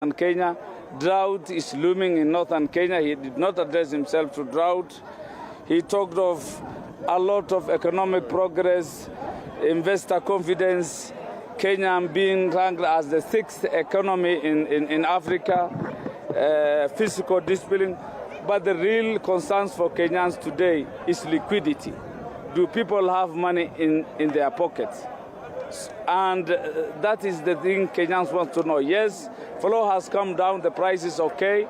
And Kenya, drought is looming in northern Kenya. He did not address himself to drought. He talked of a lot of economic progress, investor confidence, Kenya being ranked as the sixth economy in Africa, fiscal discipline. But the real concerns for Kenyans today is liquidity. Do people have money in their pockets? And that is the thing Kenyans want to know. Yes, flour has come down, the price is okay,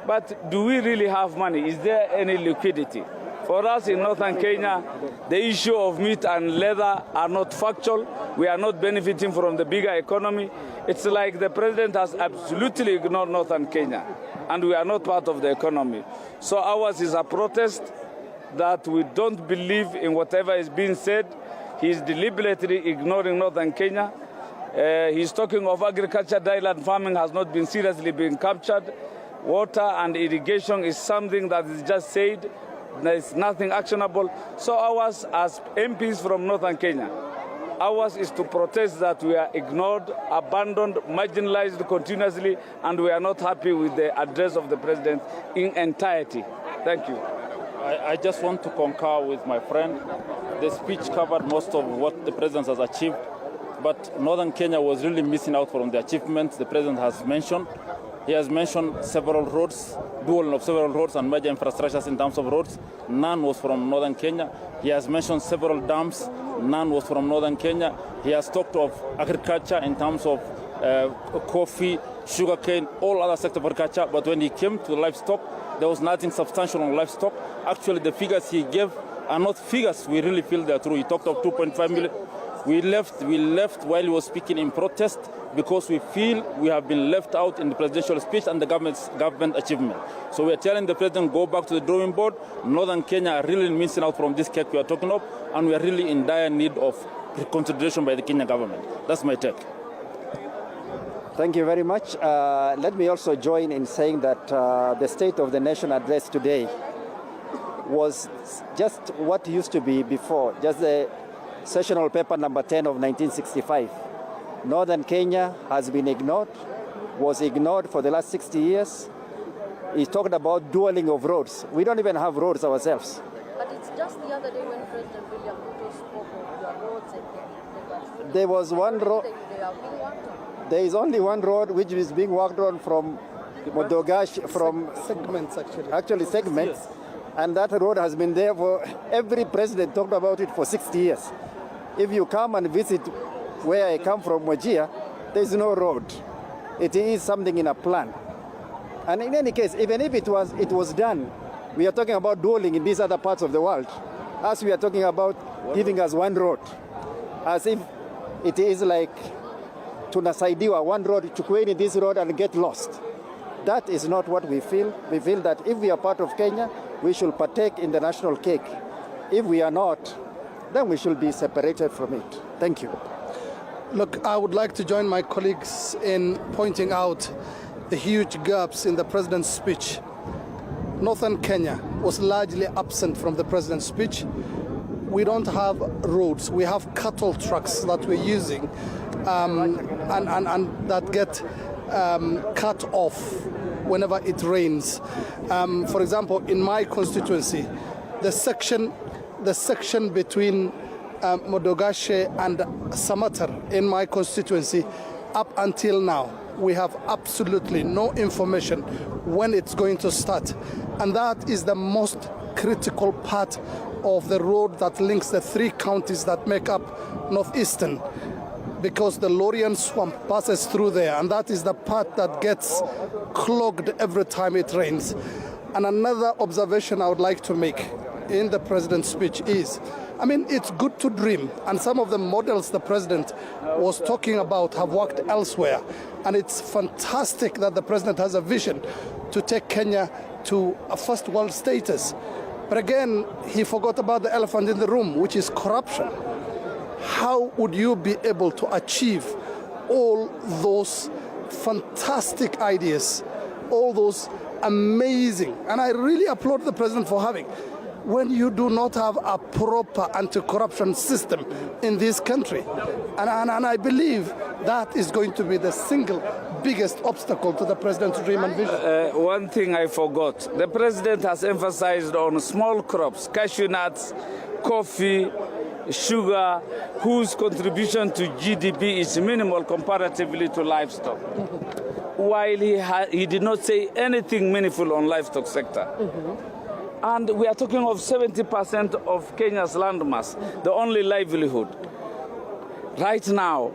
but do we really have money? Is there any liquidity? For us in northern Kenya, the issue of meat and leather are not factual. We are not benefiting from the bigger economy. It's like the president has absolutely ignored northern Kenya, and we are not part of the economy. So ours is a protest that we don't believe in whatever is being said. He's deliberately ignoring northern Kenya. He's talking of agriculture. Dryland farming has not been seriously being captured. Water and irrigation is something that is just said. There is nothing actionable. So ours, as MPs from northern Kenya, ours is to protest that we are ignored, abandoned, marginalized continuously, and we are not happy with the address of the president in entirety. Thank you. I just want to concur with my friend. The speech covered most of what the president has achieved, but northern Kenya was really missing out from the achievements the president has mentioned. He has mentioned several roads, dual of several roads and major infrastructures in terms of roads. None was from northern Kenya. He has mentioned several dams. None was from northern Kenya. He has talked of agriculture in terms of coffee, sugarcane, all other sectors of agriculture. But when he came to livestock, there was nothing substantial on livestock. Actually, the figures he gave are not figures we really feel they are true. He talked of 2.5 million. We left while he was speaking in protest because we feel we have been left out in the presidential speech and the government achievement. So we are telling the president, go back to the drawing board. Northern Kenya are really missing out from this cake we are talking of, and we are really in dire need of consideration by the Kenyan government. That's my take. Thank you very much. Let me also join in saying that the State of the Nation address today was just what used to be before, just the sessional paper number 10 of 1965. Northern Kenya has been ignored, was ignored for the last 60 years. He talked about dueling of roads. We don't even have roads ourselves. But it's just the other day when President William Ruto spoke of your roads in Kenya. There was one road. They are being worked on. There is only one road which is being worked on from Modogash, from segments segments. Yes. And that road has been there for, every president talked about it for 60 years. If you come and visit where I come from, Wajir, there is no road. It is something in a plan. And in any case, even if it was done, we are talking about dueling in these other parts of the world, as we are talking about giving us one road, as if it is like tunasaidiwa one road, chukueni this road and get lost. That is not what we feel. We feel that if we are part of Kenya, we should partake in the national cake. If we are not, then we should be separated from it. Thank you. Look, I would like to join my colleagues in pointing out the huge gaps in the president's speech. Northern Kenya was largely absent from the president's speech. We don't have roads. We have cattle trucks that we're using and that get cut off whenever it rains. For example, in my constituency, the section between Modogashe and Samatar in my constituency, up until now, we have absolutely no information when it's going to start. And that is the most critical part of the road that links the three counties that make up Northeastern, because the Lorian swamp passes through there, and that is the part that gets clogged every time it rains. And another observation I would like to make in the president's speech is, I mean, it's good to dream, and some of the models the president was talking about have worked elsewhere, and it's fantastic that the president has a vision to take Kenya to a first world status. But again, he forgot about the elephant in the room, which is corruption. How would you be able to achieve all those fantastic ideas, all those amazing, and I really applaud the president for having when you do not have a proper anti-corruption system in this country. And I believe that is going to be the single biggest obstacle to the president's dream and vision. One thing I forgot. The president has emphasized on small crops, cashew nuts, coffee, sugar, whose contribution to GDP is minimal comparatively to livestock. While he did not say anything meaningful on livestock sector. And we are talking of 70% of Kenya's landmass, the only livelihood. Right now,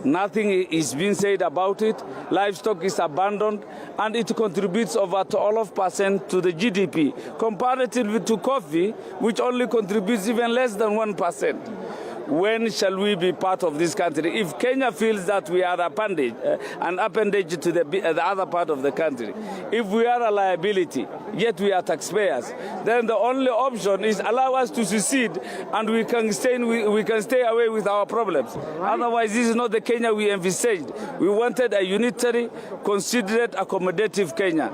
nothing is being said about it. Livestock is abandoned, and it contributes over 12% to the GDP, comparatively to coffee, which only contributes even less than 1%. When shall we be part of this country? If Kenya feels that we are an appendage to the other part of the country, if we are a liability, yet we are taxpayers, then the only option is allow us to secede, and we can stay away with our problems. Otherwise, this is not the Kenya we envisaged. We wanted a unitary, considerate, accommodative Kenya.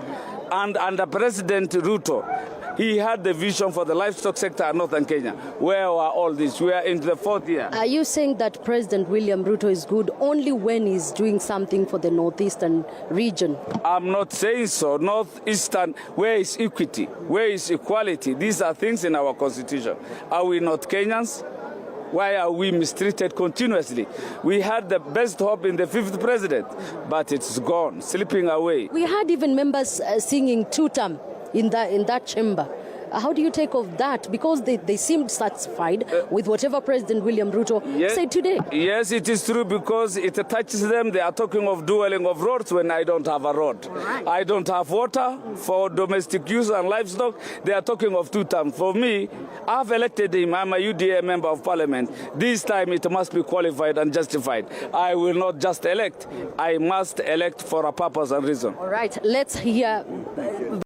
And under President Ruto, he had the vision for the livestock sector in northern Kenya. Where were all this? We are into the 4th year. Are you saying that President William Ruto is good only when he's doing something for the northeastern region? I'm not saying so. Northeastern, where is equity? Where is equality? These are things in our constitution. Are we not Kenyans? Why are we mistreated continuously? We had the best hope in the 5th president, but it's gone, slipping away. We had even members singing two-term in that chamber. How do you take of that? Because they seemed satisfied with whatever President William Ruto said today. Yes, it is true, because it touches them. They are talking of dueling of roads when I don't have a road. Right. I don't have water for domestic use and livestock. They are talking of two terms. For me, I've elected him. I'm a UDA member of parliament. This time it must be qualified and justified. I will not just elect. I must elect for a purpose and reason. All right, let's hear